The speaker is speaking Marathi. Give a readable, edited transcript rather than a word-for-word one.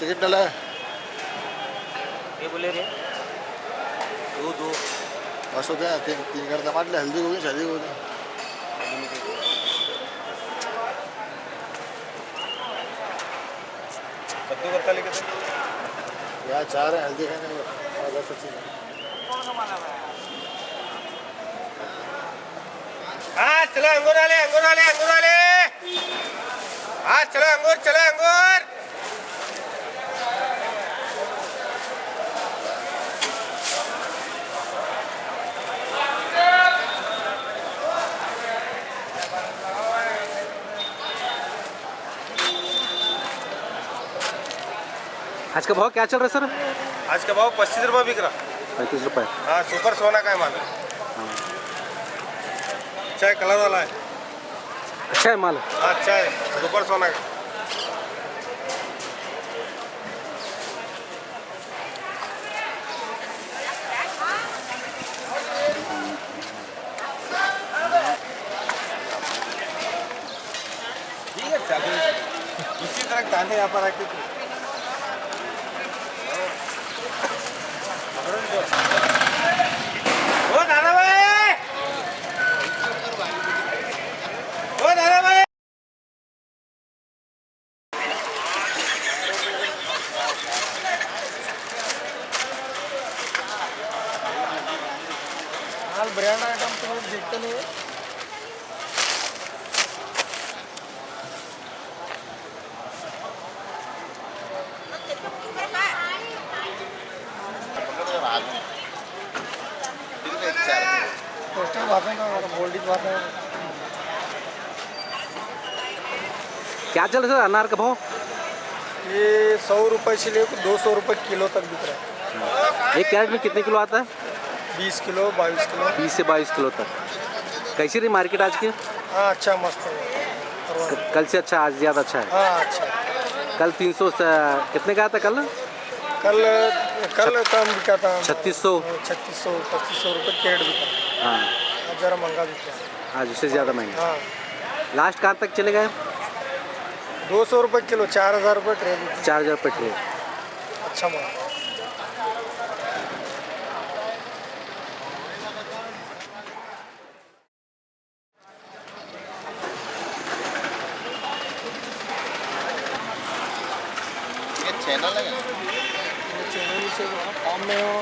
टिकट डाला है ये बोले रे दो बस होते हैं तीन तीन कर टमाटर हल्दी होगी शादी होगी कद्दू करता लेके यार चाह रहे हैं हल्दी खाने को बस अच्छी हाँ चलो अंगूर वाले हाँ चलो अंगूर आज का भाव क्या चल रहा है सर? आज का भाव 35 रुपये बिक रहा। 35 रुपये। हाँ सुपर सोना का है माल। अच्छा है कलर वाला है। अच्छा है माल। हाँ अच्छा है सुपर सोना का। ठीक है चालू इसी तरह दाने यहाँ पर आके ओ दादा भाई माल ब्रांड आइटम तो लोग देखते नहीं है। क्या चल रहा है सर अनार का भाव? ये 100 रुपये से लेकर 200 रुपये किलो तक बिक रहा है। एक कैरेट में कितने किलो आता है? 20 किलो 22 किलो 20 से 22 किलो तक। कैसी रही मार्केट आज की? हाँ अच्छा मस्त है। कल से अच्छा, आज ज़्यादा अच्छा है। हाँ अच्छा। कल 300 कितने का आता कल? कल कम बिका था 3600 3500 रुपये कैरेट बिका। हाँ आज ज़रा महंगा बिका। आज उससे ज़्यादा महंगा। हाँ लास्ट कहाँ तक चले गए? 200 रुपये किलो 4000 रुपये ट्रे बिकी। 4000 रुपये ट्रे। अच्छा माल। चैनल है चैनल से फॉर्म में हो